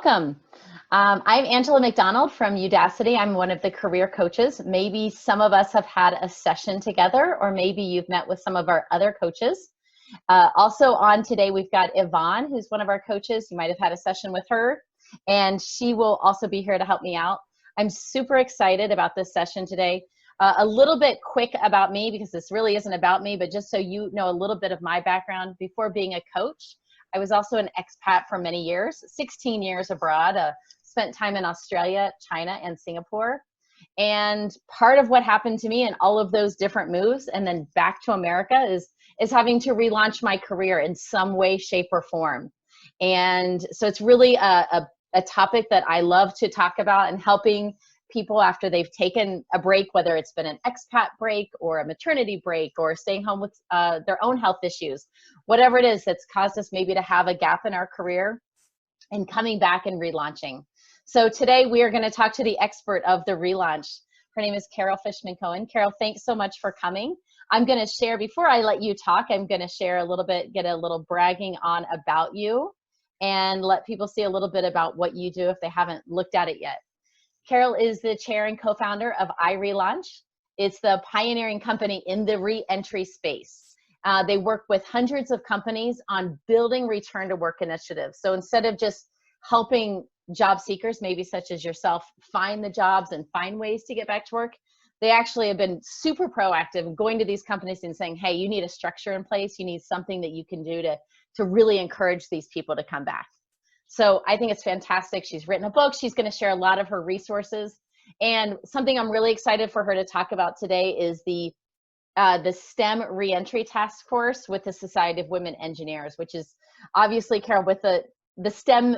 welcome. I'm Angela McDonald from Udacity. I'm one of the career coaches. Maybe some of us have had a session together, or maybe you've met with some of our other coaches. Also on today, we've got Yvonne, who's one of our coaches. You might have had a session with her, and she will also be here to help me out. I'm super excited about this session today. A little bit quick about me, because this really isn't about me, but just so you know a little bit of my background. Before being a coach, I was also an expat for many years, 16 years abroad, spent time in Australia, China, and Singapore. And part of what happened to me in all of those different moves and then back to America is having to relaunch my career in some way, shape, or form. And so it's really a topic that I love to talk about, and helping people after they've taken a break, whether it's been an expat break or a maternity break or staying home with their own health issues, whatever it is that's caused us maybe to have a gap in our career, and coming back and relaunching. So today we are going to talk to the expert of the relaunch. Her name is Carol Fishman Cohen. Carol, thanks so much for coming. I'm going to share, before I let you talk, I'm going to share a little bit, get a little bragging on about you, and let people see a little bit about what you do if they haven't looked at it yet. Carol is the chair and co-founder of iRelaunch. It's the pioneering company in the reentry space. They work with hundreds of companies on building return to work initiatives. So instead of just helping job seekers, maybe such as yourself, find the jobs and find ways to get back to work, they actually have been super proactive, going to these companies and saying, hey, you need a structure in place. You need something that you can do to really encourage these people to come back. So I think it's fantastic. She's written a book. She's going to share a lot of her resources. And something I'm really excited for her to talk about today is the STEM Reentry Task Force with the Society of Women Engineers, which is obviously, Carol, with the STEM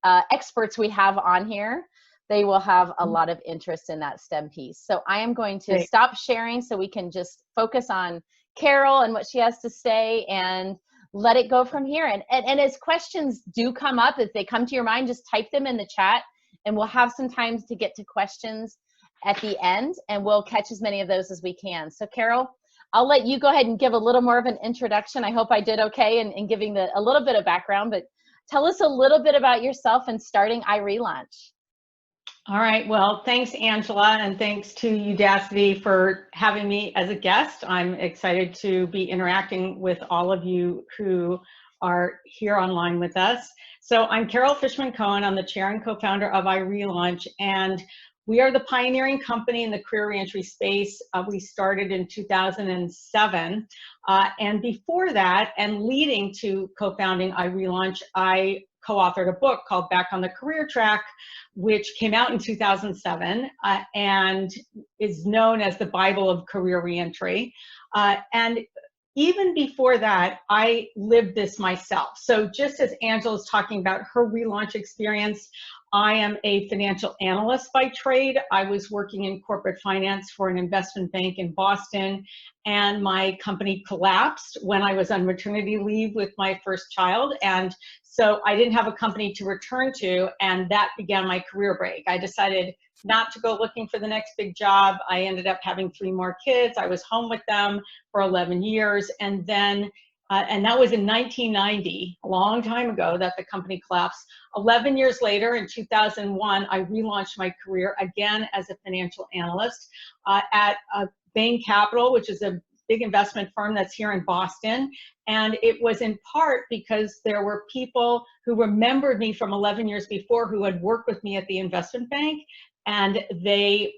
experts we have on here, they will have a lot of interest in that STEM piece. So I am going to stop sharing so we can just focus on Carol and what she has to say, and let it go from here. And as questions do come up, if they come to your mind, just type them in the chat, and we'll have some time to get to questions at the end, and we'll catch as many of those as we can. So Carol, I'll let you go ahead and give a little more of an introduction. I hope I did okay in giving a little bit of background, but tell us a little bit about yourself and starting iRelaunch. All right, well, thanks, Angela, and thanks to Udacity for having me as a guest. I'm excited to be interacting with all of you who are here online with us. So I'm Carol Fishman Cohen. I'm the chair and co-founder of iRelaunch, and we are the pioneering company in the career reentry space. We started in 2007, and before that, and leading to co-founding iRelaunch, I co-authored a book called Back on the Career Track, which came out in 2007 and is known as the Bible of career reentry. And even before that, I lived this myself. So just as Angela's talking about her relaunch experience, I am a financial analyst by trade. I was working in corporate finance for an investment bank in Boston, and my company collapsed when I was on maternity leave with my first child. And so I didn't have a company to return to, and that began my career break. I decided not to go looking for the next big job. I ended up having 3 more kids. I was home with them for 11 years. And then, and that was in 1990, a long time ago that the company collapsed. 11 years later, in 2001, I relaunched my career again as a financial analyst at Bain Capital, which is a big investment firm that's here in Boston. And it was in part because there were people who remembered me from 11 years before who had worked with me at the investment bank. And they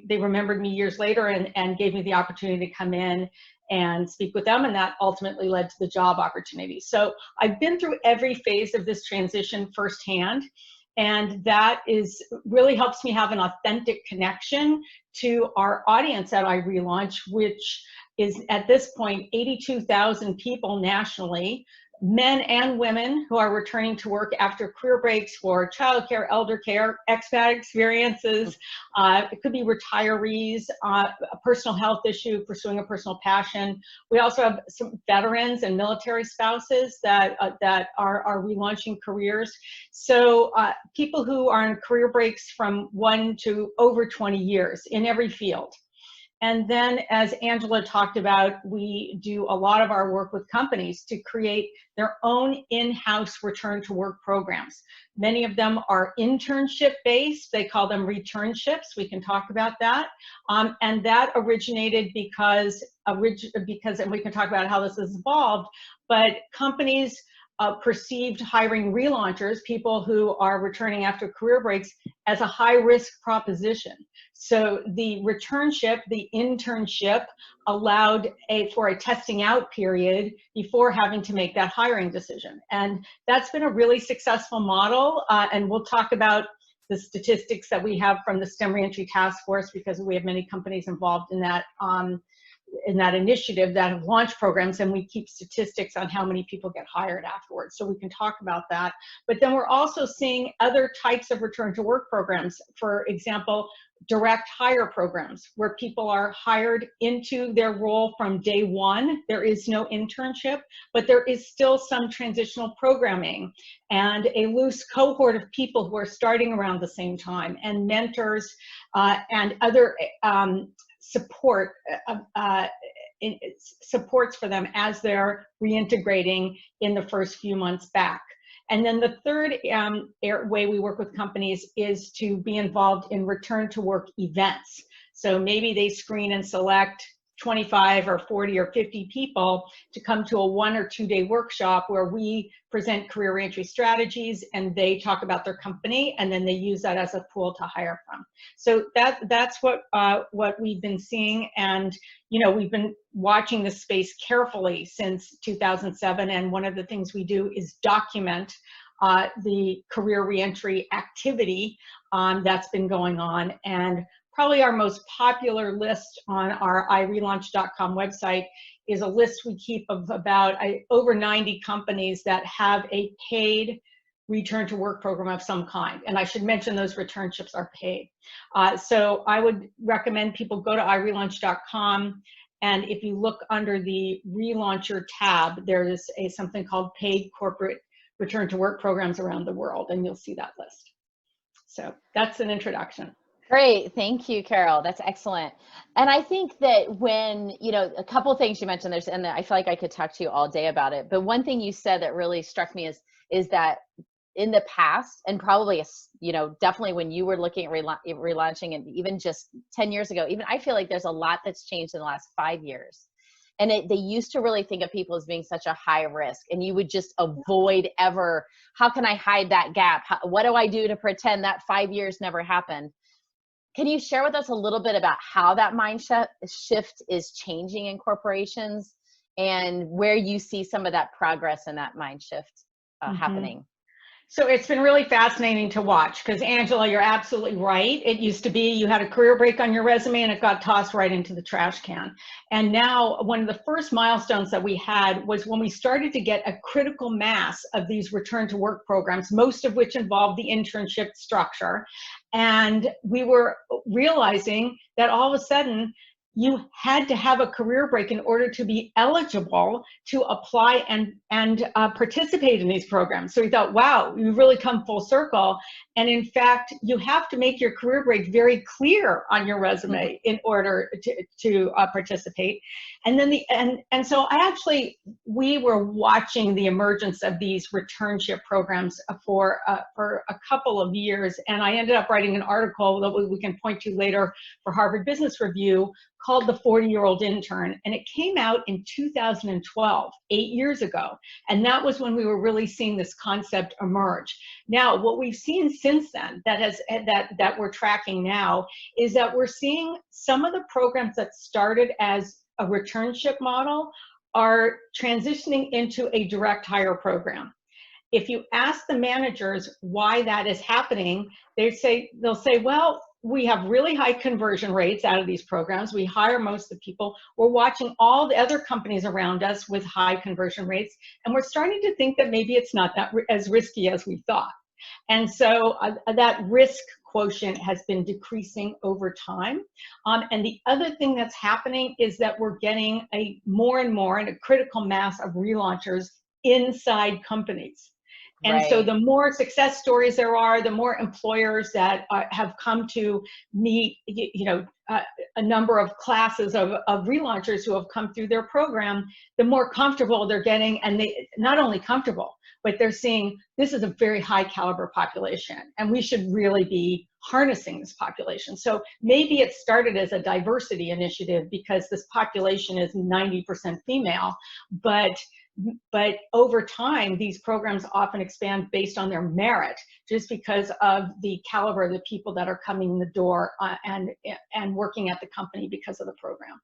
remembered me years later and gave me the opportunity to come in and speak with them. And that ultimately led to the job opportunity. So I've been through every phase of this transition firsthand. And that really helps me have an authentic connection to our audience at iRelaunch, which is at this point 82,000 people nationally, men and women who are returning to work after career breaks for childcare, elder care, expat experiences. It could be retirees, a personal health issue, pursuing a personal passion. We also have some veterans and military spouses that are relaunching careers. So people who are on career breaks from 1 to over 20 years in every field. And then, as Angela talked about, we do a lot of our work with companies to create their own in-house return to work programs. Many of them are internship based. They call them returnships. We can talk about that. And that originated because, and we can talk about how this has evolved, but companies perceived hiring relaunchers, people who are returning after career breaks, as a high-risk proposition. So the returnship, the internship, allowed for a testing out period before having to make that hiring decision. And that's been a really successful model, and we'll talk about the statistics that we have from the STEM Reentry Task Force, because we have many companies involved in that initiative that have launched programs, and we keep statistics on how many people get hired afterwards. So we can talk about that. But then we're also seeing other types of return to work programs. For example, direct hire programs, where people are hired into their role from day one. There is no internship, but there is still some transitional programming and a loose cohort of people who are starting around the same time, and mentors and other supports for them as they're reintegrating in the first few months back. And then the third way we work with companies is to be involved in return to work events. So maybe they screen and select 25 or 40 or 50 people to come to a 1 or 2 day workshop where we present career reentry strategies, and they talk about their company, and then they use that as a pool to hire from. So that's what we've been seeing. And we've been watching this space carefully since 2007, and one of the things we do is document the career reentry activity that's been going on. And probably our most popular list on our iRelaunch.com website is a list we keep of about over 90 companies that have a paid return to work program of some kind. And I should mention those returnships are paid. So I would recommend people go to iRelaunch.com, and if you look under the Relauncher tab, there's something called Paid Corporate Return to Work Programs around the world, and you'll see that list. So that's an introduction. Great. Thank you, Carol. That's excellent. And I think that when, a couple of things you mentioned, and I feel like I could talk to you all day about it, but one thing you said that really struck me is that in the past, and probably, definitely when you were looking at relaunching, and even just 10 years ago, even I feel like there's a lot that's changed in the last 5 years. And they used to really think of people as being such a high risk, and you would just avoid ever, how can I hide that gap? What do I do to pretend that 5 years never happened? Can you share with us a little bit about how that mind shift is changing in corporations, and where you see some of that progress and that mind shift happening? So it's been really fascinating to watch, because Angela, you're absolutely right. It used to be you had a career break on your resume and it got tossed right into the trash can. And now one of the first milestones that we had was when we started to get a critical mass of these return to work programs, most of which involved the internship structure. And we were realizing that all of a sudden, you had to have a career break in order to be eligible to apply and participate in these programs. So we thought, wow, you've really come full circle. And in fact, you have to make your career break very clear on your resume in order to participate. And then so we were watching the emergence of these returnship programs for a couple of years. And I ended up writing an article that we can point to later for Harvard Business Review called The 40-Year-Old Intern. And it came out in 2012, 8 years ago. And that was when we were really seeing this concept emerge. Now, what we've seen since then that we're tracking now is that we're seeing some of the programs that started as a returnship model are transitioning into a direct hire program. If you ask the managers why that is happening, they'll say, well, we have really high conversion rates out of these programs. We hire most of the people. We're watching all the other companies around us with high conversion rates, and we're starting to think that maybe it's not that as risky as we thought. And so that risk quotient has been decreasing over time. And the other thing that's happening is that we're getting more and a critical mass of relaunchers inside companies. And so Right. the more success stories there are, the more employers that have come to meet, a number of classes of relaunchers who have come through their program, the more comfortable they're getting. And they not only comfortable, but they're seeing this is a very high caliber population, and we should really be harnessing this population. So maybe it started as a diversity initiative because this population is 90% female, but over time, these programs often expand based on their merit, just because of the caliber of the people that are coming in the door and working at the company because of the program.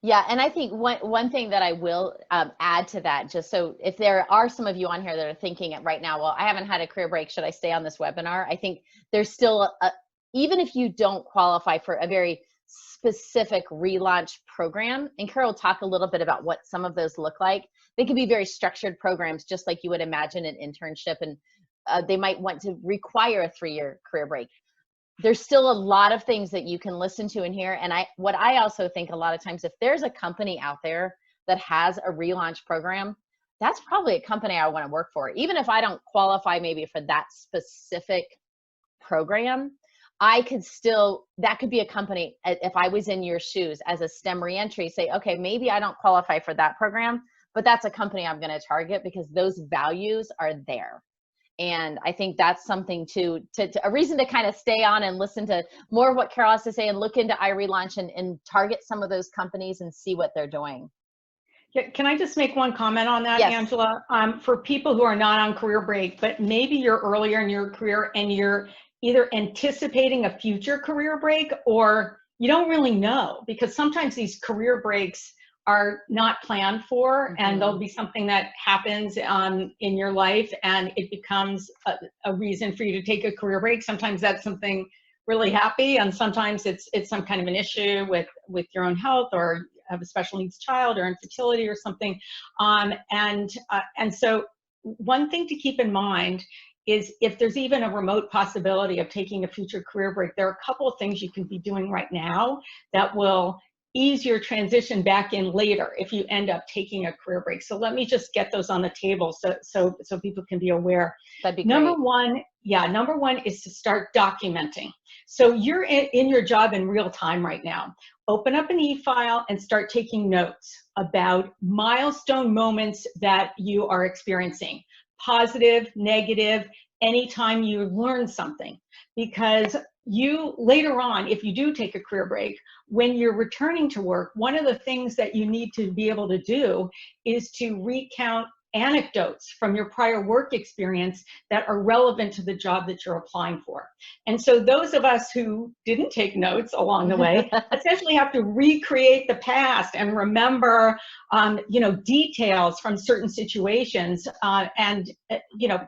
Yeah, and I think one thing that I will add to that, just so if there are some of you on here that are thinking it right now, well, I haven't had a career break, should I stay on this webinar? I think there's still, even if you don't qualify for a very specific relaunch program, and Carol will talk a little bit about what some of those look like. They can be very structured programs, just like you would imagine an internship, and they might want to require a 3-year career break. There's still a lot of things that you can listen to in here. And what I also think a lot of times, if there's a company out there that has a relaunch program, that's probably a company I want to work for. Even if I don't qualify maybe for that specific program, I could still, that could be a company, if I was in your shoes as a STEM reentry, say, okay, maybe I don't qualify for that program, but that's a company I'm going to target because those values are there. And I think that's something to a reason to kind of stay on and listen to more of what Carol has to say and look into iRelaunch and target some of those companies and see what they're doing. Yeah, can I just make one comment on that, Yes. Angela? For people who are not on career break, but maybe you're earlier in your career and you're either anticipating a future career break or you don't really know, because sometimes these career breaks are not planned for, and there'll be something that happens in your life and it becomes a reason for you to take a career break. Sometimes that's something really happy, and sometimes it's some kind of an issue with your own health, or have a special needs child, or infertility or something. And so one thing to keep in mind is if there's even a remote possibility of taking a future career break, there are a couple of things you can be doing right now that will ease your transition back in later if you end up taking a career break. So let me just get those on the table so people can be aware. That'd be Number great. number one is to start documenting. So you're in your job in real time right now. Open up an e-file and start taking notes about milestone moments that you are experiencing. Positive, negative, anytime you learn something. Because you later on, if you do take a career break, when you're returning to work, one of the things that you need to be able to do is to recount anecdotes from your prior work experience that are relevant to the job that you're applying for. And so those of us who didn't take notes along the way essentially have to recreate the past and remember details from certain situations and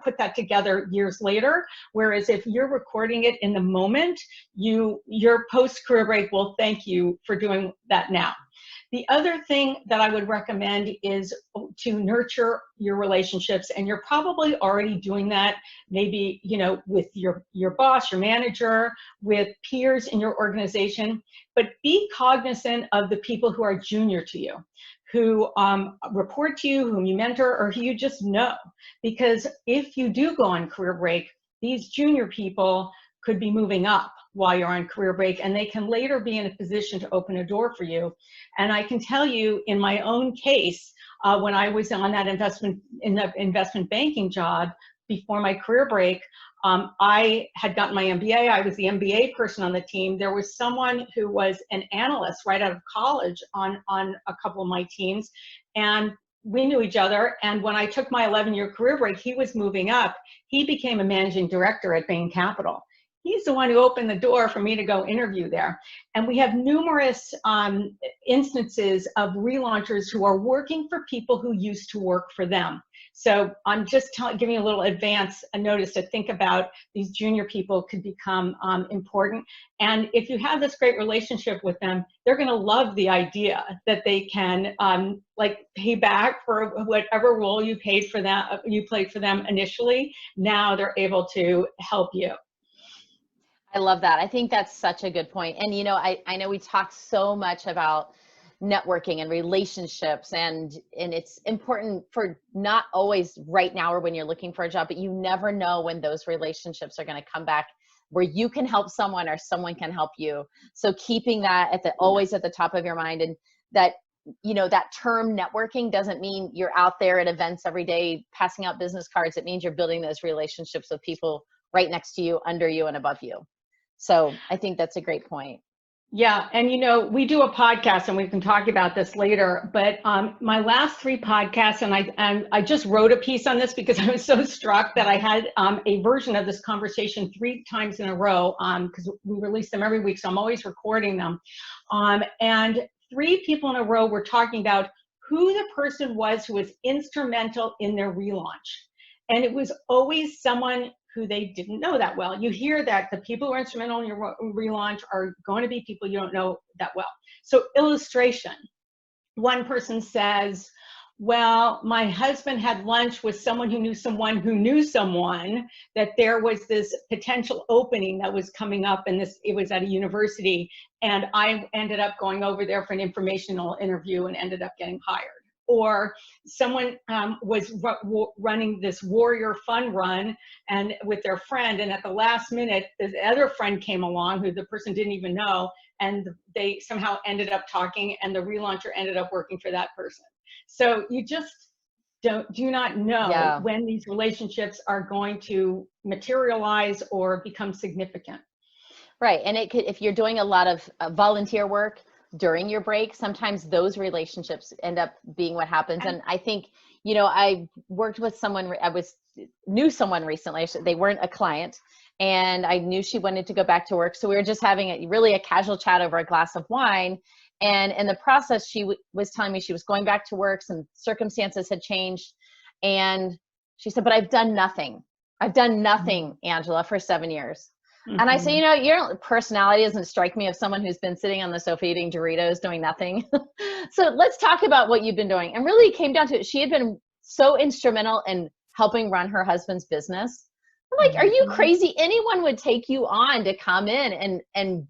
put that together years later. Whereas if you're recording it in the moment, your post-career break will thank you for doing that now. The other thing that I would recommend is to nurture your relationships, and you're probably already doing that, maybe with your boss, your manager, with peers in your organization, but be cognizant of the people who are junior to you, who report to you, whom you mentor, or who you just know. Because if you do go on career break, these junior people could be moving up while you're on career break, and they can later be in a position to open a door for you. And I can tell you, in my own case, when I was on that investment banking job before my career break, I had gotten my MBA. I was the MBA person on the team. There was someone who was an analyst right out of college on a couple of my teams, and we knew each other. And when I took my 11-year career break, he was moving up. He became a managing director at Bain Capital. He's the one who opened the door for me to go interview there. And we have numerous instances of relaunchers who are working for people who used to work for them. So I'm just giving you a little advance notice to think about these junior people could become important. And if you have this great relationship with them, they're going to love the idea that they can pay back for whatever role you played for them initially. Now they're able to help you. I love that. I think that's such a good point. And I know we talked so much about networking and relationships, and it's important for not always right now or when you're looking for a job, but you never know when those relationships are going to come back where you can help someone or someone can help you. So keeping that always at the top of your mind, and that, you know, that term networking doesn't mean you're out there at events every day passing out business cards. It means you're building those relationships with people right next to you, under you, and above you. So I think that's a great point. Yeah, and you know, we do a podcast, and we can talk about this later, but my last 3 podcasts, and I just wrote a piece on this because I was so struck that I had a version of this conversation 3 times in a row, because we release them every week, so I'm always recording them. And 3 people in a row were talking about who the person was who was instrumental in their relaunch. And it was always someone who they didn't know that well. You hear that the people who are instrumental in your relaunch are going to be people you don't know that well. So illustration, one person says, well, my husband had lunch with someone who knew someone, that there was this potential opening that was coming up, and it was at a university, and I ended up going over there for an informational interview and ended up getting hired. Or someone was running this warrior fun run and with their friend, and at the last minute, the other friend came along who the person didn't even know, and they somehow ended up talking, and the relauncher ended up working for that person. So you just do not know when these relationships are going to materialize or become significant. Right, and it could, if you're doing a lot of volunteer work during your break, sometimes those relationships end up being what happens. And I think, you know, I worked with someone, knew someone recently, they weren't a client, and I knew she wanted to go back to work. So we were just having a casual chat over a glass of wine. And in the process, she was telling me she was going back to work, some circumstances had changed. And she said, but I've done nothing. I've done nothing, Angela, for 7 years. And I say, you know, your personality doesn't strike me of someone who's been sitting on the sofa eating Doritos doing nothing. So let's talk about what you've been doing. And really it came down to it. She had been so instrumental in helping run her husband's business. I'm like, are you crazy? Anyone would take you on to come in and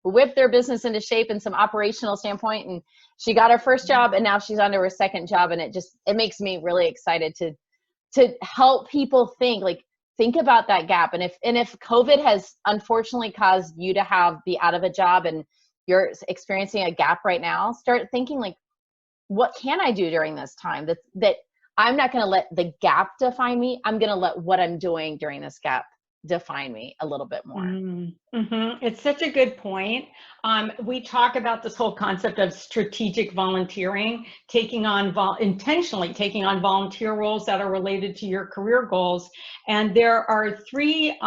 whip their business into shape in some operational standpoint. And she got her first job, and now she's on to her second job. And it makes me really excited to help people think about that gap. And if COVID has unfortunately caused you to be out of a job and you're experiencing a gap right now, start thinking like, what can I do during this time that I'm not going to let the gap define me. I'm going to let what I'm doing during this gap define me a little bit more. It's such a good point. We talk about this whole concept of strategic volunteering, intentionally taking on volunteer roles that are related to your career goals. And there are 3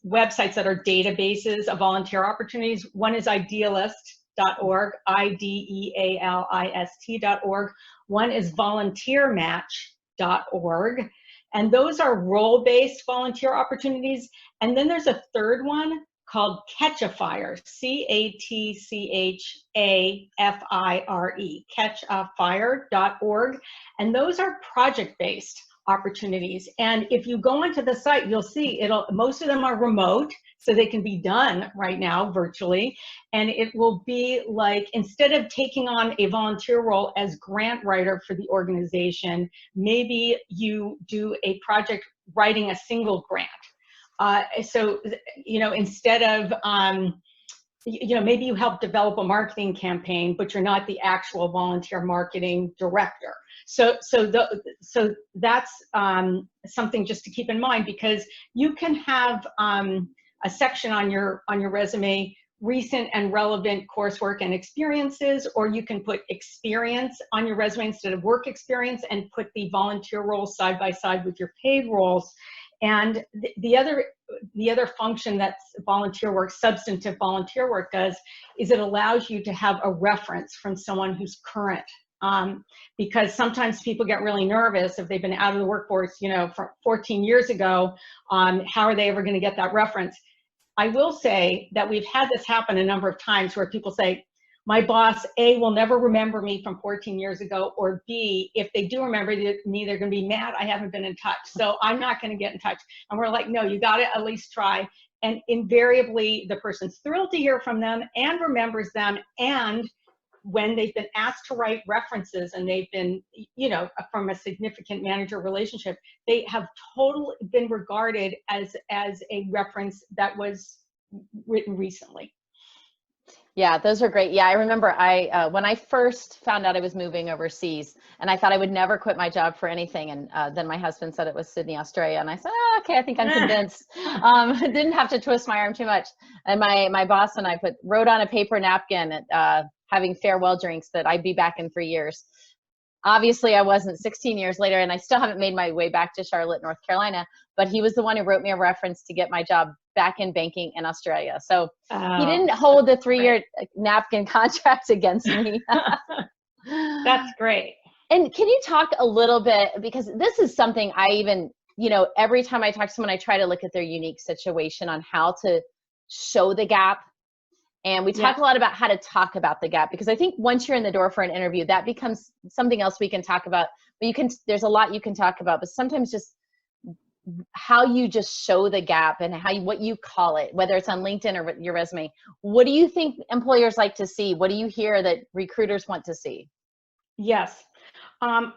websites that are databases of volunteer opportunities. One is idealist.org, IDEALIST.org. One is volunteermatch.org. And those are role-based volunteer opportunities. And then there's a third one called Catch-a-Fire, CATCHAFIRE, catchafire.org. And those are project-based opportunities. And if you go onto the site, you'll see most of them are remote, so they can be done right now virtually. And it will be like, instead of taking on a volunteer role as grant writer for the organization, maybe you do a project writing a single grant. So, you know, instead of, you know, maybe you help develop a marketing campaign, but you're not the actual volunteer marketing director. So that's something just to keep in mind, because you can have a section on your resume, recent and relevant coursework and experiences, or you can put experience on your resume instead of work experience, and put the volunteer roles side by side with your paid roles. And the other function that volunteer work, substantive volunteer work does, is it allows you to have a reference from someone who's current. Because sometimes people get really nervous if they've been out of the workforce, you know, for 14 years ago, how are they ever going to get that reference? I will say that we've had this happen a number of times where people say, my boss, A, will never remember me from 14 years ago, or B, if they do remember me, they're going to be mad I haven't been in touch, so I'm not going to get in touch. And we're like, no, you got to at least try. And invariably, the person's thrilled to hear from them and remembers them, and when they've been asked to write references and they've been, you know, from a significant manager relationship, they have totally been regarded as a reference that was written recently. Yeah, those are great. Yeah, I remember when I first found out I was moving overseas, and I thought I would never quit my job for anything. And then my husband said it was Sydney, Australia. And I said, oh, okay, I think I'm convinced. Didn't have to twist my arm too much. And my boss and I wrote on a paper napkin having farewell drinks that I'd be back in 3 years. Obviously, I wasn't 16 years later, and I still haven't made my way back to Charlotte, North Carolina. But he was the one who wrote me a reference to get my job back in banking in Australia. So he didn't hold the 3-year napkin contract against me. That's great. And can you talk a little bit, because this is something I even, you know, every time I talk to someone, I try to look at their unique situation on how to show the gap. And we talk a lot about how to talk about the gap, because I think once you're in the door for an interview, that becomes something else we can talk about. But there's a lot you can talk about, but sometimes just how you just show the gap and what you call it, whether it's on LinkedIn or your resume. What do you think employers like to see? What do you hear that recruiters want to see? Yes.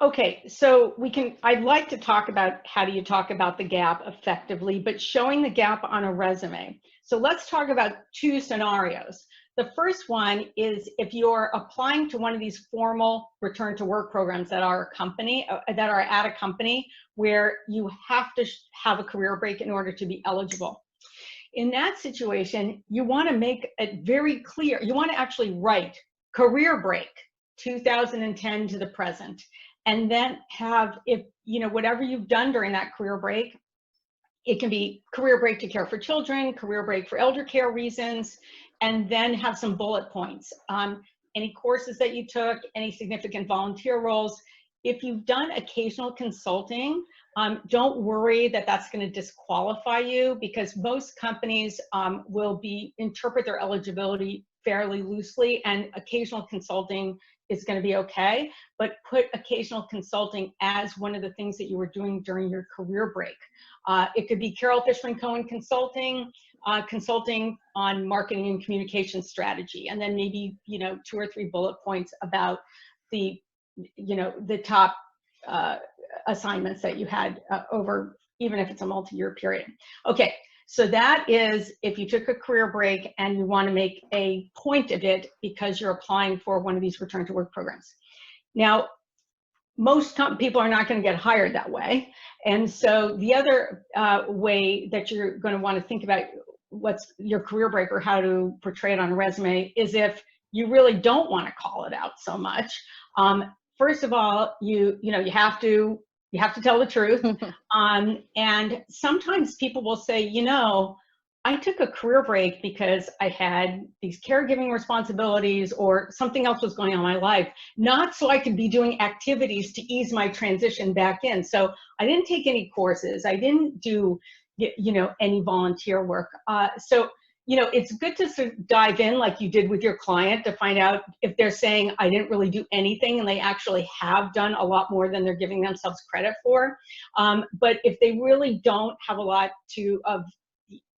Okay, so I'd like to talk about how do you talk about the gap effectively, but showing the gap on a resume. So let's talk about 2 scenarios. The first one is if you're applying to one of these formal return to work programs that are at a company where you have to have a career break in order to be eligible. In that situation, you want to make it very clear. You want to actually write career break 2010 to the present, and then have, if you know, whatever you've done during that career break, it can be career break to care for children, career break for elder care reasons, and then have some bullet points. Any courses that you took, any significant volunteer roles. If you've done occasional consulting, don't worry that that's going to disqualify you, because most companies will interpret their eligibility fairly loosely, and occasional consulting is going to be okay, but put occasional consulting as one of the things that you were doing during your career break. It could be Carol Fishman Cohen consulting, consulting on marketing and communication strategy, and then maybe, you know, 2 or 3 bullet points about the, you know, the top assignments that you had over, even if it's a multi-year period. Okay. So that is if you took a career break and you want to make a point of it because you're applying for one of these return to work programs. Now, most people are not going to get hired that way. And so the other way that you're going to want to think about what's your career break or how to portray it on a resume is if you really don't want to call it out so much. First of all, you have to tell the truth. And sometimes people will say, you know, I took a career break because I had these caregiving responsibilities or something else was going on in my life, not so I could be doing activities to ease my transition back in. So I didn't take any courses. I didn't do, you know, any volunteer work. So, you know, it's good to sort of dive in like you did with your client to find out if they're saying I didn't really do anything and they actually have done a lot more than they're giving themselves credit for. But if they really don't have a lot of,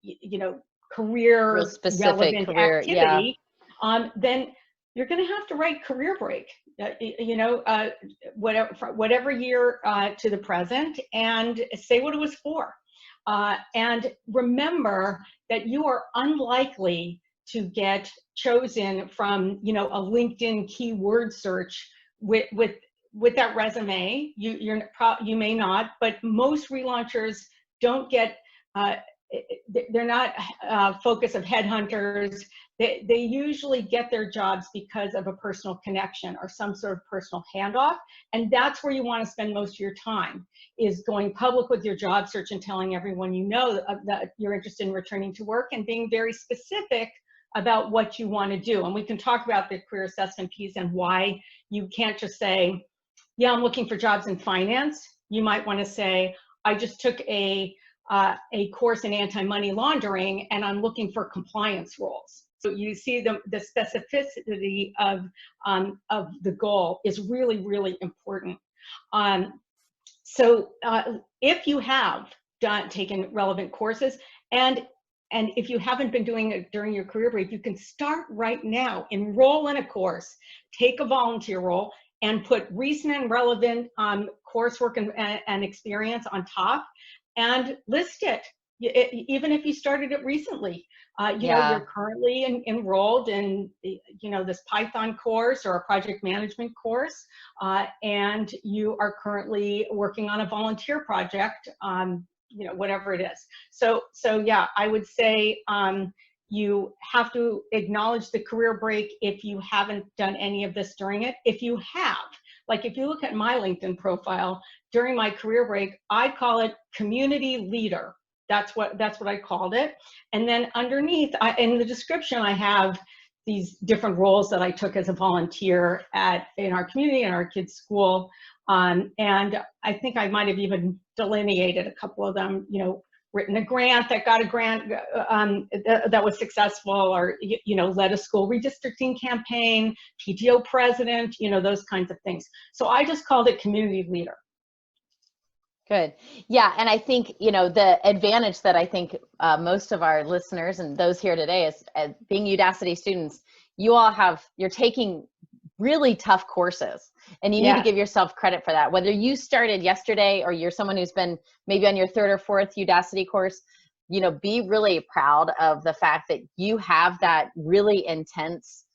you know, career relevant career activity, then you're going to have to write career break, you know, whatever year to the present, and say what it was for. And remember that you are unlikely to get chosen from, you know, a LinkedIn keyword search with that resume. You may not, but most relaunchers don't get. They're not focus of headhunters. They usually get their jobs because of a personal connection or some sort of personal handoff. And that's where you want to spend most of your time, is going public with your job search and telling everyone you know that you're interested in returning to work, and being very specific about what you want to do. And we can talk about the career assessment piece and why you can't just say, yeah, I'm looking for jobs in finance. You might want to say, I just took a course in anti-money laundering and I'm looking for compliance roles. So you see the specificity of the goal is really, really important. So if you have taken relevant courses, and and if you haven't been doing it during your career break, you can start right now. Enroll in a course, take a volunteer role, and put recent and relevant coursework and experience on top, and list it. Even if you started it recently, you know, you're currently enrolled in, you know, this Python course or a project management course, and you are currently working on a volunteer project, you know, whatever it is. So yeah, I would say you have to acknowledge the career break if you haven't done any of this during it. If you have, like if you look at my LinkedIn profile, during my career break, I call it community leader. That's what I called it. And then underneath, in the description, I have these different roles that I took as a volunteer in our community, in our kids' school. And I think I might have even delineated a couple of them, you know, written a grant that got a grant that was successful, or, you know, led a school redistricting campaign, PTO president, you know, those kinds of things. So I just called it community leader. Good. Yeah. And I think, you know, the advantage that I think most of our listeners and those here today is, as being Udacity students, you're taking really tough courses, and you need to give yourself credit for that. Whether you started yesterday or you're someone who's been maybe on your third or fourth Udacity course, you know, be really proud of the fact that you have that really intense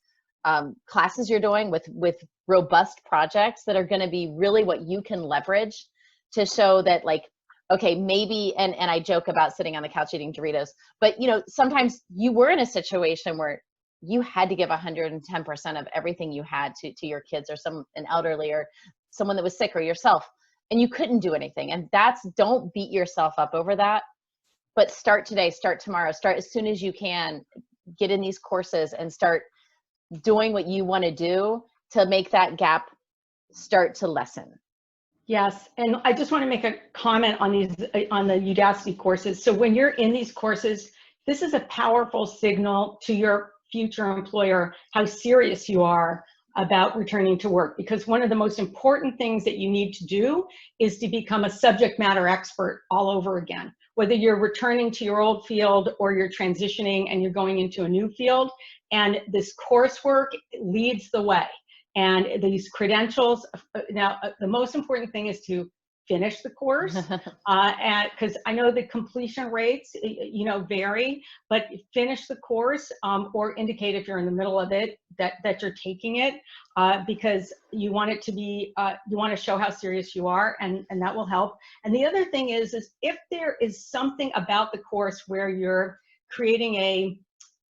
classes you're doing with robust projects that are going to be really what you can leverage to show that, like, okay, maybe, and I joke about sitting on the couch eating Doritos, but, you know, sometimes you were in a situation where you had to give 110% of everything you had to your kids, or an elderly, or someone that was sick, or yourself, and you couldn't do anything. And don't beat yourself up over that, but start today, start tomorrow, start as soon as you can, get in these courses and start doing what you want to do to make that gap start to lessen. Yes, and I just want to make a comment on the Udacity courses. So when you're in these courses, this is a powerful signal to your future employer how serious you are about returning to work, because one of the most important things that you need to do is to become a subject matter expert all over again. Whether you're returning to your old field or you're transitioning and you're going into a new field, and this coursework leads the way. And these credentials, now the most important thing is to finish the course, because I know the completion rates, you know, vary, but finish the course, or indicate if you're in the middle of it that you're taking it, because you want it to be, you want to show how serious you are, and that will help. And the other thing is if there is something about the course where you're creating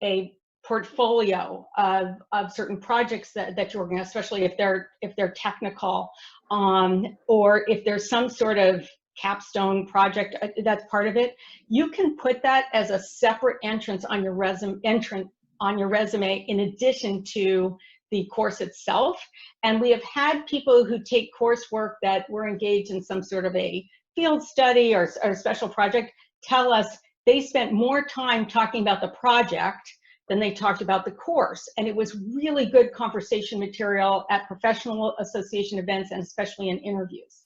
a portfolio of certain projects that you're working on, especially if they're technical, or if there's some sort of capstone project that's part of it, you can put that as a separate entrance on your resume, in addition to the course itself. And we have had people who take coursework that were engaged in some sort of a field study or a special project tell us they spent more time talking about the project than they talked about the course. And it was really good conversation material at professional association events, and especially in interviews.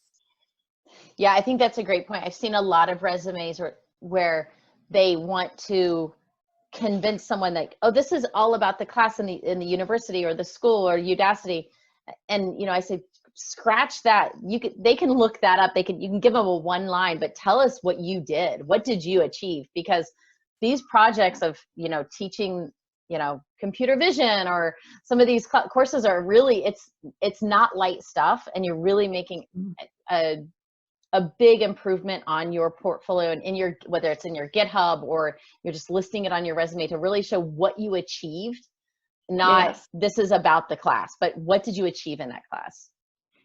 Yeah, I think that's a great point. I've seen a lot of resumes where they want to convince someone that, oh, this is all about the class in the university or the school or Udacity. And, you know, I say, scratch that. They can look that up. You can give them a one line, but tell us what you did. What did you achieve? Because these projects of, you know, teaching, you know, computer vision, or some of these courses are really, it's not light stuff, and you're really making a big improvement on your portfolio and whether it's in your GitHub or you're just listing it on your resume, to really show what you achieved. Not this is about the class, but what did you achieve in that class?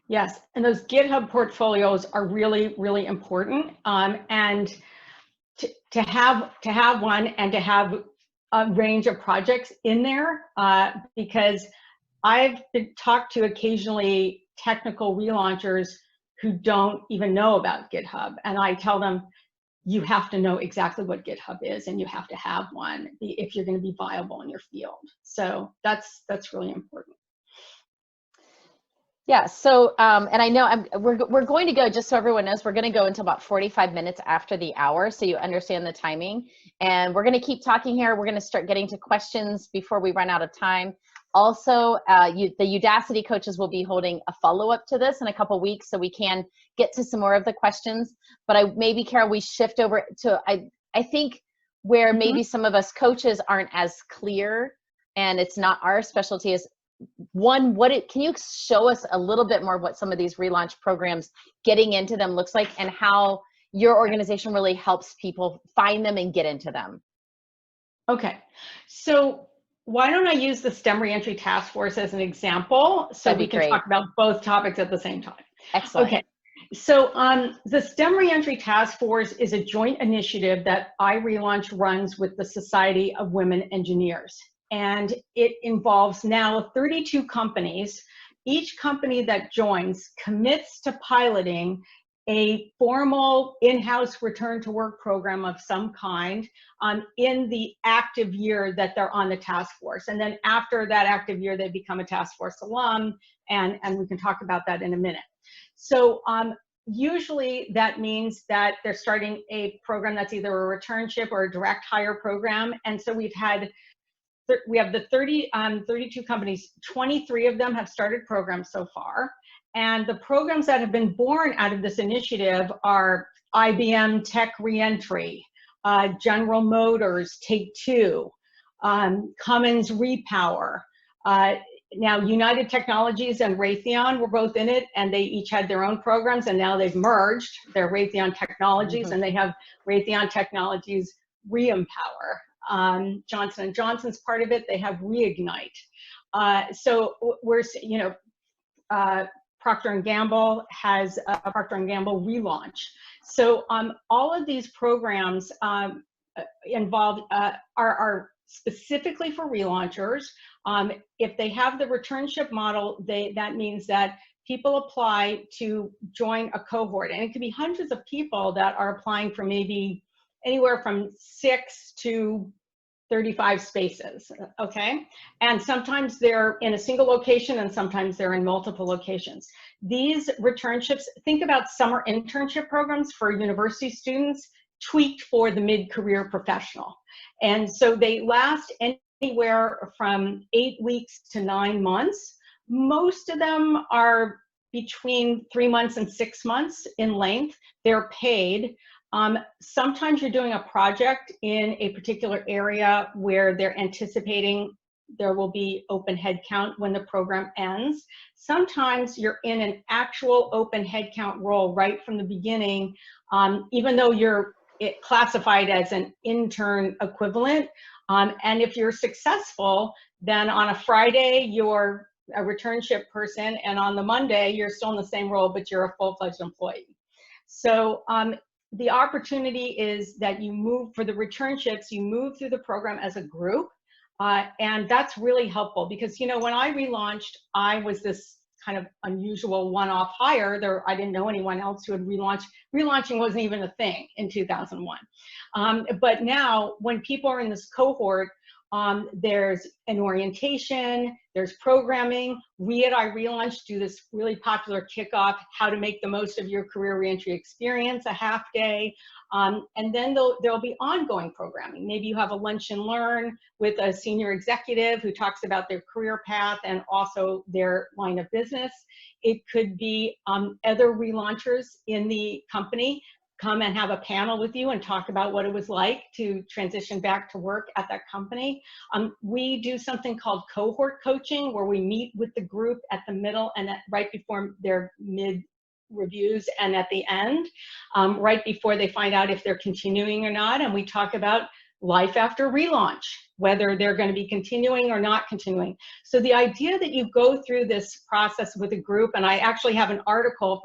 Yes, and those GitHub portfolios are really, really important. And to have one, and to have a range of projects in there, because I've been talked to occasionally technical relaunchers who don't even know about GitHub, and I tell them, you have to know exactly what GitHub is, and you have to have one if you're going to be viable in your field. So that's really important. Yeah, so, and I know we're going to go, just so everyone knows, we're going to go until about 45 minutes after the hour, so you understand the timing. And we're going to keep talking here. We're going to start getting to questions before we run out of time. Also, the Udacity coaches will be holding a follow-up to this in a couple weeks, so we can get to some more of the questions. But maybe, Carol, we shift over to, I think, where maybe some of us coaches aren't as clear, and it's not our specialty, is one, can you show us a little bit more of what some of these relaunch programs, getting into them, looks like, and how your organization really helps people find them and get into them? Okay, so why don't I use the STEM Reentry Task Force as an example, so we can talk about both topics at the same time. Excellent. Okay, so the STEM Reentry Task Force is a joint initiative that iRelaunch runs with the Society of Women Engineers. And it involves now 32 companies. Each company that joins commits to piloting a formal in-house return to work program of some kind in the active year that they're on the task force. And then after that active year, they become a task force alum, and we can talk about that in a minute. So usually that means that they're starting a program that's either a returnship or a direct hire program. And so we have the 32 companies, 23 of them have started programs so far. And the programs that have been born out of this initiative are IBM Tech Reentry, General Motors, Take-Two, Cummins Repower. Now, United Technologies and Raytheon were both in it, and they each had their own programs, and now they've merged. They're Raytheon Technologies, and they have Raytheon Technologies Reempower. Johnson & Johnson's part of it. They have Reignite. So we're, Procter & Gamble has Procter & Gamble Relaunch. So all of these programs involved are specifically for relaunchers. If they have the returnship model, that means that people apply to join a cohort, and it could be hundreds of people that are applying for maybe anywhere from 6 to 35 spaces, okay? And sometimes they're in a single location and sometimes they're in multiple locations. These returnships, think about summer internship programs for university students tweaked for the mid-career professional. And so they last anywhere from 8 weeks to 9 months. Most of them are between 3 months and 6 months in length. They're paid. Sometimes you're doing a project in a particular area where they're anticipating there will be open headcount when the program ends. Sometimes you're in an actual open headcount role right from the beginning, even though you're classified as an intern equivalent. And if you're successful, then on a Friday, you're a returnship person, and on the Monday, you're still in the same role, but you're a full-fledged employee. So the opportunity is that you move, for the returnships, you move through the program as a group. And that's really helpful because, when I relaunched, I was this kind of unusual one-off hire. I didn't know anyone else who had relaunched. Relaunching wasn't even a thing in 2001. But now when people are in this cohort, there's an orientation, there's programming. We at iRelaunch do this really popular kickoff, how to make the most of your career reentry experience, a half day. And then there'll be ongoing programming. Maybe you have a lunch and learn with a senior executive who talks about their career path and also their line of business. It could be other relaunchers in the company come and have a panel with you and talk about what it was like to transition back to work at that company. We do something called cohort coaching, where we meet with the group at the middle and right before their mid reviews and at the end, right before they find out if they're continuing or not. And we talk about life after relaunch, whether they're going to be continuing or not continuing. So the idea that you go through this process with a group, and I actually have an article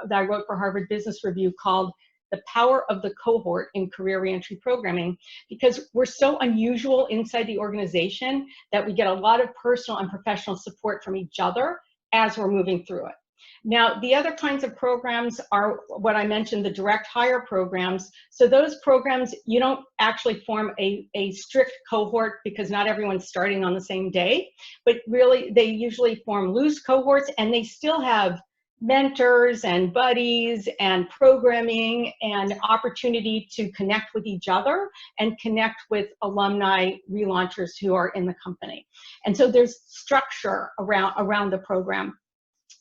that I wrote for Harvard Business Review called The Power of the Cohort in Career Reentry Programming, because we're so unusual inside the organization that we get a lot of personal and professional support from each other as we're moving through it. Now, the other kinds of programs are what I mentioned, the direct hire programs. So those programs, you don't actually form a strict cohort because not everyone's starting on the same day, but really they usually form loose cohorts, and they still have mentors and buddies and programming and opportunity to connect with each other and connect with alumni relaunchers who are in the company. And so there's structure around the program.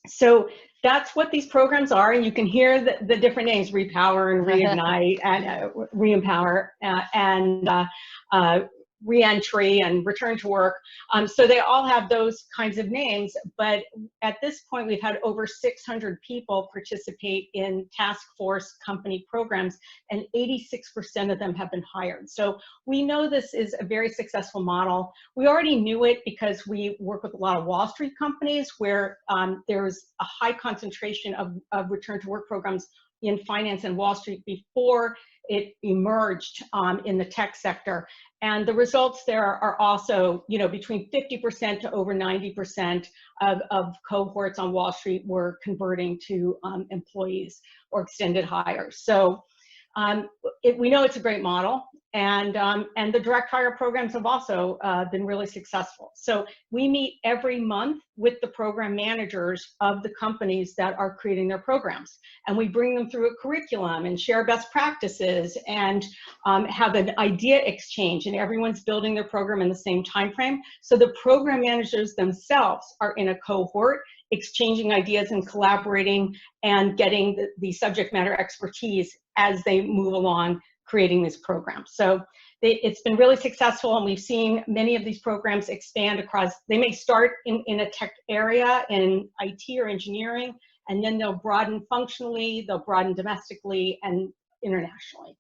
So that's what these programs are, and you can hear the different names: Repower and Reignite and Reempower and Reentry and Return to Work. So they all have those kinds of names, but at this point we've had over 600 people participate in task force company programs, and 86% of them have been hired. So we know this is a very successful model. We already knew it because we work with a lot of Wall Street companies where there's a high concentration of return to work programs in finance and Wall Street before it emerged in the tech sector. And the results there are also, you know, between 50% to over 90% of cohorts on Wall Street were converting to employees or extended hires. So we know it's a great model, and the direct hire programs have also been really successful. So we meet every month with the program managers of the companies that are creating their programs, and we bring them through a curriculum and share best practices and have an idea exchange, and everyone's building their program in the same time frame. So the program managers themselves are in a cohort, exchanging ideas and collaborating and getting the subject matter expertise as they move along creating this program. So it's been really successful, and we've seen many of these programs expand across. They may start in a tech area in IT or engineering, and then they'll broaden functionally, they'll broaden domestically and internationally.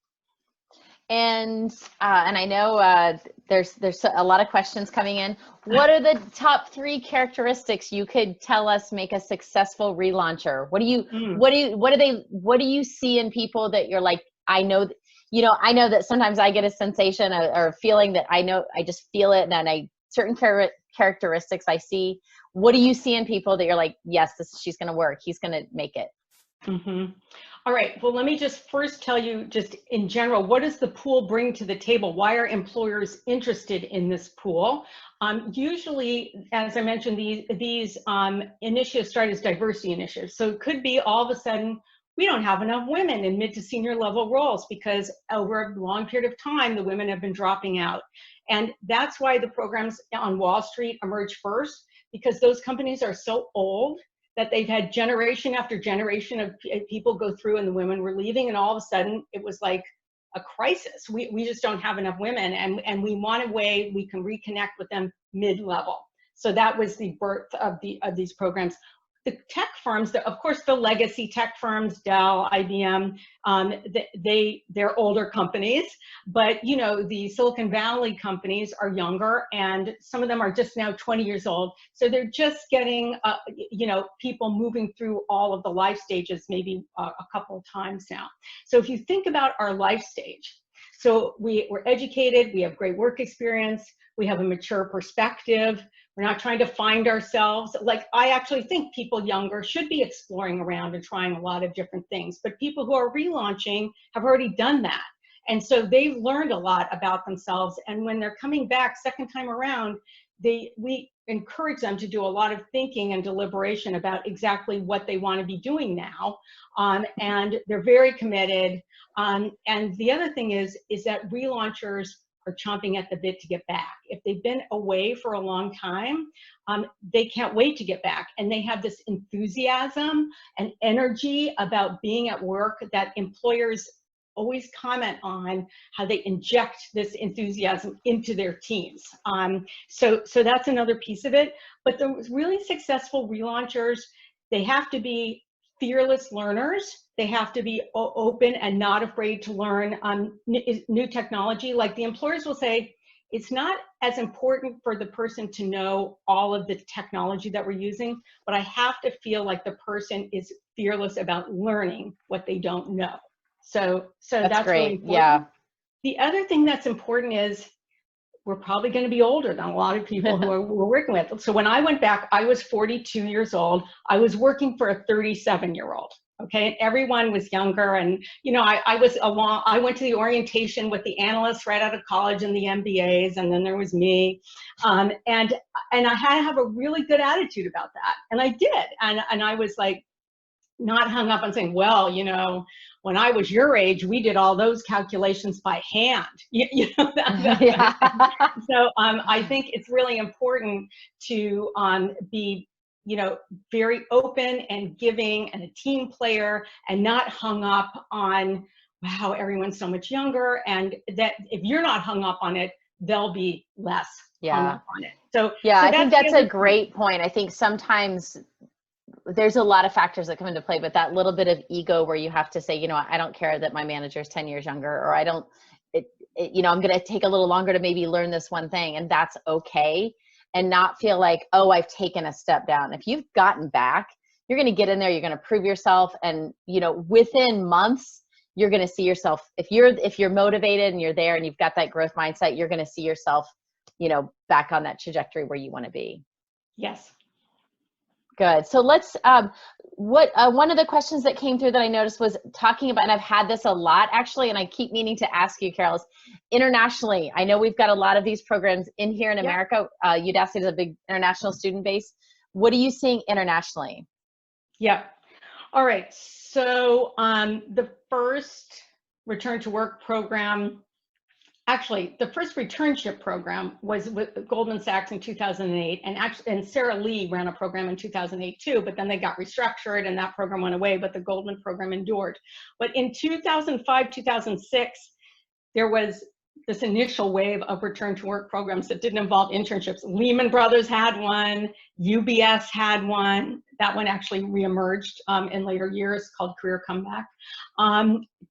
And I know there's a lot of questions coming in. What are the top 3 characteristics you could tell us make a successful relauncher? What do you see in people that you're like, I know that sometimes I get a sensation or a feeling that I just feel it, and then certain characteristics I see. What do you see in people that you're like, yes, she's going to work, he's going to make it? Mm-hmm. All right, well, let me just first tell you, just in general, what does the pool bring to the table? Why are employers interested in this pool? Usually, as I mentioned, these initiatives start as diversity initiatives. So it could be all of a sudden, we don't have enough women in mid to senior level roles because over a long period of time, the women have been dropping out. And that's why the programs on Wall Street emerge first, because those companies are so old that they've had generation after generation of people go through, and the women were leaving, and all of a sudden it was like a crisis. We just don't have enough women, and we want a way we can reconnect with them mid-level. So that was the birth of these programs. The tech firms, of course, the legacy tech firms, Dell, IBM, they're older companies, but you know, the Silicon Valley companies are younger, and some of them are just now 20 years old. So they're just getting, you know, people moving through all of the life stages, maybe a couple of times now. So if you think about our life stage, so we're educated, we have great work experience, we have a mature perspective. We're not trying to find ourselves. Like, I actually think people younger should be exploring around and trying a lot of different things, but people who are relaunching have already done that. And so they've learned a lot about themselves. And when they're coming back second time around, we encourage them to do a lot of thinking and deliberation about exactly what they want to be doing now. And they're very committed. And the other thing is that relaunchers are chomping at the bit to get back. If they've been away for a long time, they can't wait to get back. And they have this enthusiasm and energy about being at work that employers always comment on, how they inject this enthusiasm into their teams. So that's another piece of it. But the really successful relaunchers, they have to be fearless learners. They have to be open and not afraid to learn new technology. Like, the employers will say, it's not as important for the person to know all of the technology that we're using, but I have to feel like the person is fearless about learning what they don't know. So that's great. really important. Yeah. The other thing that's important is we're probably going to be older than a lot of people who we're working with. So when I went back, I was 42 years old. I was working for a 37-year-old. Okay, and everyone was younger, and you know, I went to the orientation with the analysts right out of college and the MBAs, and then there was me, and I had to have a really good attitude about that, and I did, and I was like, not hung up on saying, well, you know, when I was your age, we did all those calculations by hand. You know, Yeah. So I think it's really important to be, you know, very open and giving and a team player, and not hung up on, wow, everyone's so much younger. And that if you're not hung up on it, they'll be less hung up on it. So yeah, so I think that's a great point. I think sometimes there's a lot of factors that come into play, but that little bit of ego where you have to say, you know, I don't care that my manager's 10 years younger, or I don't, you know, I'm going to take a little longer to maybe learn this one thing, and that's okay. And not feel like, oh, I've taken a step down. If you've gotten back, you're going to get in there, you're going to prove yourself. And, you know, within months, you're going to see yourself, if you're motivated and you're there and you've got that growth mindset, you're going to see yourself, you know, back on that trajectory where you want to be. Yes. Good. So let's, one of the questions that came through that I noticed was talking about, and I've had this a lot actually, and I keep meaning to ask you, Carol, is internationally. I know we've got a lot of these programs in here in America. Udacity is a big international student base. What are you seeing internationally? Yeah. All right. So the first return to work program, actually, the first returnship program was with Goldman Sachs in 2008, and Sarah Lee ran a program in 2008 too, but then they got restructured and that program went away, but the Goldman program endured. But in 2005, 2006, there was this initial wave of return to work programs that didn't involve internships. Lehman Brothers had one, UBS had one. That one actually reemerged in later years, called Career Comeback.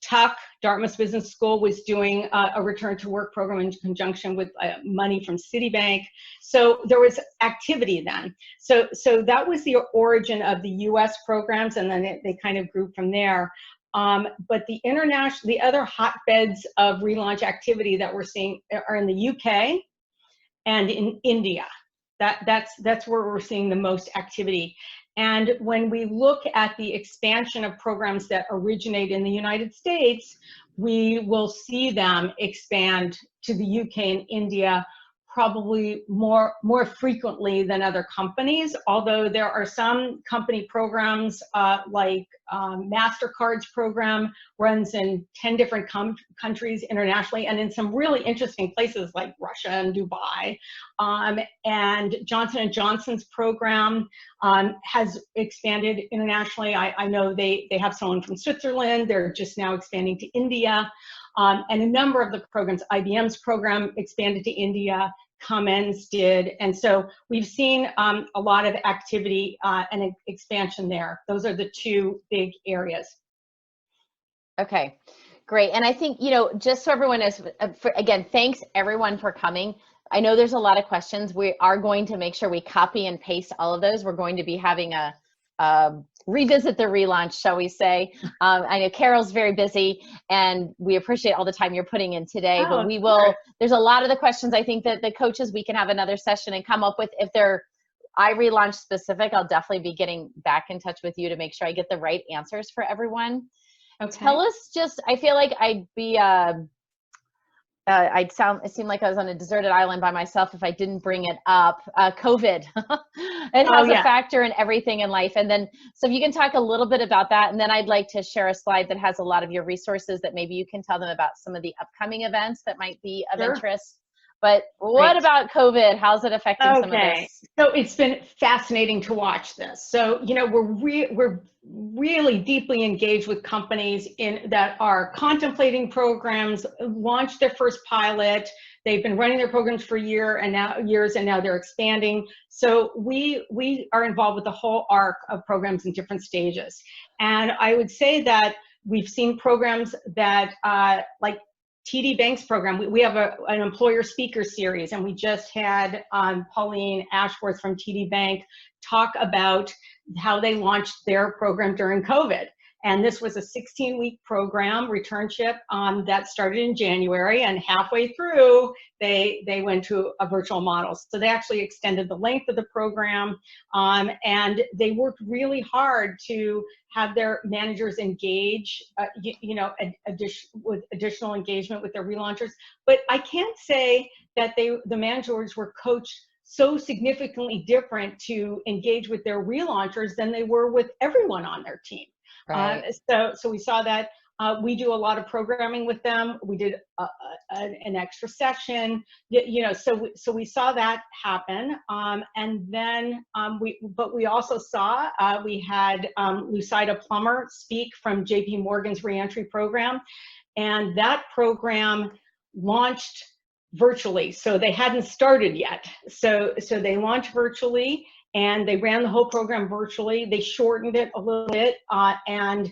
Tuck, Dartmouth Business School, was doing a return to work program in conjunction with money from Citibank. So there was activity then. So that was the origin of the US programs, and then they kind of grew from there. But the other hotbeds of relaunch activity that we're seeing are in the UK and in India. That's where we're seeing the most activity. And when we look at the expansion of programs that originate in the United States, we will see them expand to the UK and India probably more frequently than other companies, although there are some company programs like MasterCard's program runs in 10 different countries internationally, and in some really interesting places like Russia and Dubai. And Johnson & Johnson's program has expanded internationally. I know they have someone from Switzerland. They're just now expanding to India. And a number of the programs, IBM's program expanded to India, Cummins did. And so we've seen a lot of activity and expansion there. Those are the two big areas. Okay, great. And I think, you know, just so everyone is, again, thanks everyone for coming. I know there's a lot of questions. We are going to make sure we copy and paste all of those. We're going to be having a revisit the relaunch, shall we say. I know Carol's very busy, and we appreciate all the time you're putting in today, but we will, there's a lot of the questions I think that the coaches, we can have another session and come up with. If they're iRelaunch specific, I'll definitely be getting back in touch with you to make sure I get the right answers for everyone. Okay. Tell us just, I feel like I'd be, it seemed like I was on a deserted island by myself if I didn't bring it up. COVID, it has a factor in everything in life. And then, so if you can talk a little bit about that, and then I'd like to share a slide that has a lot of your resources that maybe you can tell them about some of the upcoming events that might be of interest. But what about COVID? How's it affecting some of this? So it's been fascinating to watch this. So, you know, we're really deeply engaged with companies that are contemplating programs, launched their first pilot. They've been running their programs for years, and now they're expanding. So we are involved with the whole arc of programs in different stages. And I would say that we've seen programs that like TD Bank's program, we have an employer speaker series, and we just had Pauline Ashworth from TD Bank talk about how they launched their program during COVID. And this was a 16-week program, Returnship, that started in January, and halfway through, they went to a virtual model. So they actually extended the length of the program, and they worked really hard to have their managers engage, with additional engagement with their relaunchers. But I can't say that the managers were coached so significantly different to engage with their relaunchers than they were with everyone on their team. Right. So we saw that. We do a lot of programming with them. We did an extra session, so we saw that happen. And then we also saw, we had Lucida Plummer speak from JP Morgan's reentry program, and that program launched virtually. So they hadn't started yet. So they launched virtually, and they ran the whole program virtually. They shortened it a little bit, and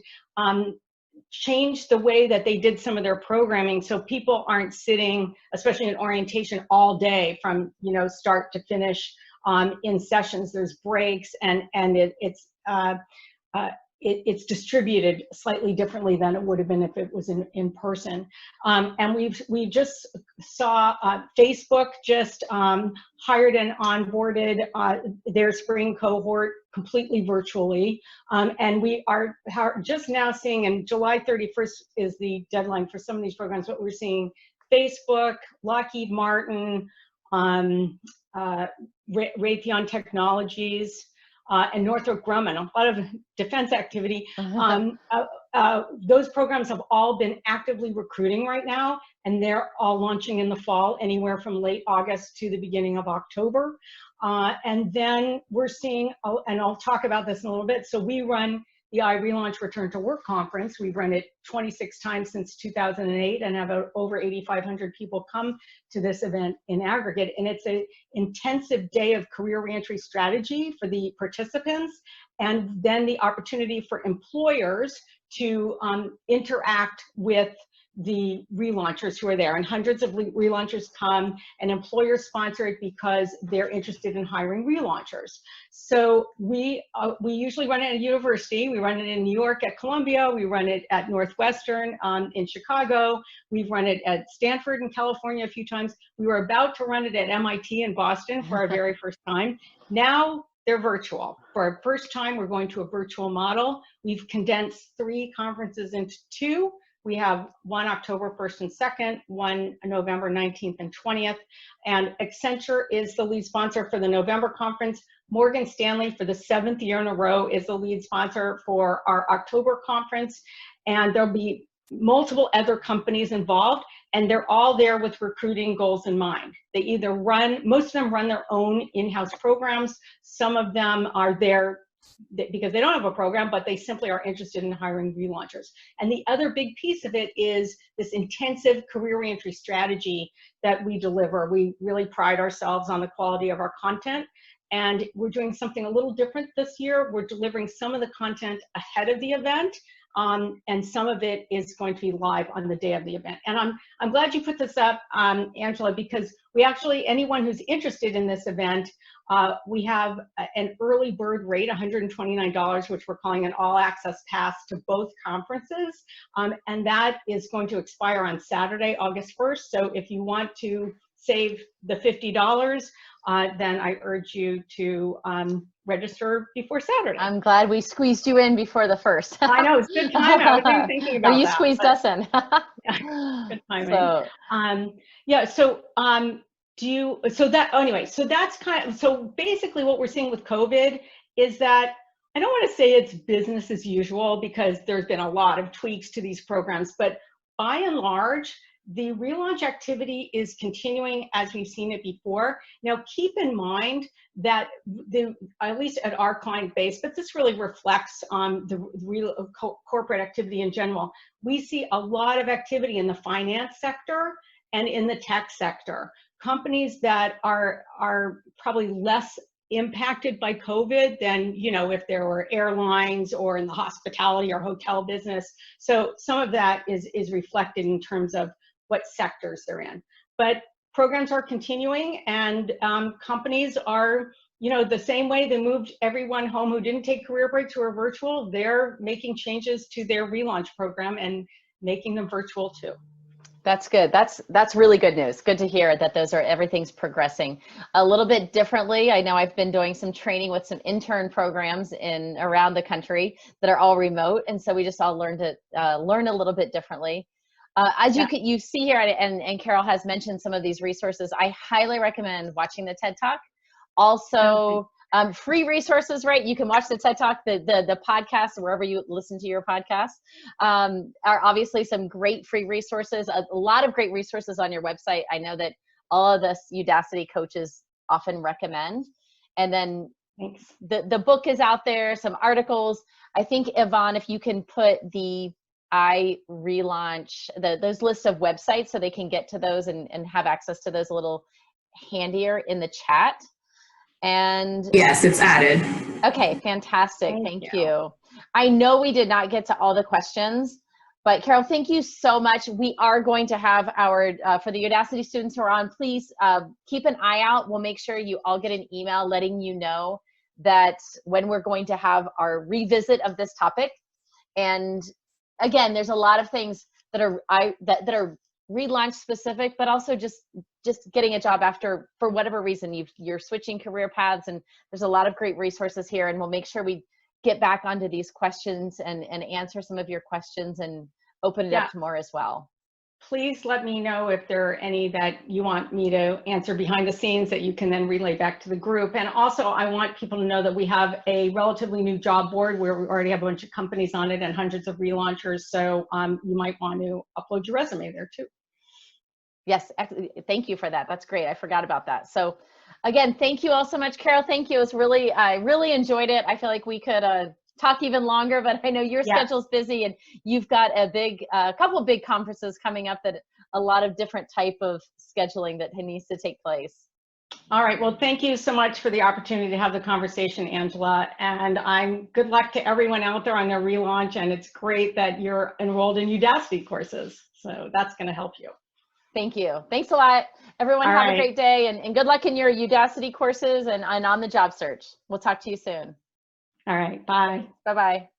changed the way that they did some of their programming, so people aren't sitting, especially in orientation, all day from start to finish in sessions. There's breaks, and it's distributed slightly differently than it would have been if it was in person. And we just saw Facebook just hired and onboarded their spring cohort completely virtually. And we are just now seeing, and July 31st is the deadline for some of these programs, but we're seeing Facebook, Lockheed Martin, Raytheon Technologies, and Northrop Grumman, a lot of defense activity. Those programs have all been actively recruiting right now, and they're all launching in the fall, anywhere from late August to the beginning of October. And then we're seeing, and I'll talk about this in a little bit, so we run the iRelaunch Return to Work Conference. We've run it 26 times since 2008 and have over 8,500 people come to this event in aggregate. And it's an intensive day of career reentry strategy for the participants, and then the opportunity for employers to interact with the relaunchers who are there. And hundreds of relaunchers come, and employers sponsor it because they're interested in hiring relaunchers. So we usually run it at a university. We run it in New York at Columbia. We run it at Northwestern in Chicago. We've run it at Stanford in California a few times. We were about to run it at MIT in Boston for our very first time. Now they're virtual. For our first time, we're going to a virtual model. We've condensed 3 conferences into 2. We have one October 1st and 2nd, one November 19th and 20th. And Accenture is the lead sponsor for the November conference. Morgan Stanley, for the 7th year in a row, is the lead sponsor for our October conference. And there'll be multiple other companies involved, and they're all there with recruiting goals in mind. They either most of them run their own in-house programs. Some of them are there because they don't have a program, but they simply are interested in hiring relaunchers. And the other big piece of it is this intensive career reentry strategy that we deliver. We really pride ourselves on the quality of our content, and we're doing something a little different this year. We're delivering some of the content ahead of the event, and some of it is going to be live on the day of the event. And I'm glad you put this up, Angela, because we actually, anyone who's interested in this event, we have an early bird rate, $129, which we're calling an all access pass to both conferences. And that is going to expire on Saturday, August 1st. So if you want to save the $50, then I urge you to register before Saturday. I'm glad we squeezed you in before the 1st. I know, it's good time. I wasn't even thinking about that. Well, you squeezed us in. Yeah, good timing. So that's kind of, so basically what we're seeing with COVID is that, I don't want to say it's business as usual, because there's been a lot of tweaks to these programs, but by and large, the relaunch activity is continuing as we've seen it before. Now, keep in mind that at least at our client base, but this really reflects on the corporate activity in general, we see a lot of activity in the finance sector and in the tech sector. Companies that are probably less impacted by COVID than, if there were airlines or in the hospitality or hotel business. So some of that is reflected in terms of what sectors they're in. But programs are continuing, and companies are, you know, the same way they moved everyone home who didn't take career breaks who are virtual, they're making changes to their relaunch program and making them virtual too. That's good. That's really good news. Good to hear that everything's progressing a little bit differently. I know I've been doing some training with some intern programs around the country that are all remote, and so we just all learn a little bit differently. As you see here, and Carol has mentioned some of these resources. I highly recommend watching the TED Talk. Also, free resources, right? You can watch the TED Talk, the podcast, wherever you listen to your podcast. Are obviously some great free resources, a lot of great resources on your website. I know that all of us Udacity coaches often recommend. And then the book is out there, some articles. I think, Yvonne, if you can put the iRelaunch, those lists of websites so they can get to those and have access to those a little handier in the chat. And yes, it's added. Okay, fantastic. Thank you. I know we did not get to all the questions, but Carol, thank you so much. We are going to have our, for the Udacity students who are on, please keep an eye out. We'll make sure you all get an email letting you know that when we're going to have our revisit of this topic. And again, there's a lot of things that are relaunch specific, but also just getting a job after, for whatever reason, you're switching career paths, and there's a lot of great resources here, and we'll make sure we get back onto these questions and answer some of your questions and open it up to more as well. Please let me know if there are any that you want me to answer behind the scenes that you can then relay back to the group. And also, I want people to know that we have a relatively new job board where we already have a bunch of companies on it and hundreds of relaunchers. So you might want to upload your resume there too. Yes, thank you for that. That's great. I forgot about that. So again, thank you all so much. Carol, thank you. I really enjoyed it. I feel like we could talk even longer, but I know your schedule's busy and you've got a couple of big conferences coming up, that a lot of different type of scheduling that needs to take place. All right. Well, thank you so much for the opportunity to have the conversation, Angela. And good luck to everyone out there on their relaunch. And it's great that you're enrolled in Udacity courses. So that's going to help you. Thank you. Thanks a lot. Everyone have a great day, and good luck in your Udacity courses and on the job search. We'll talk to you soon. All right. Bye. Bye-bye.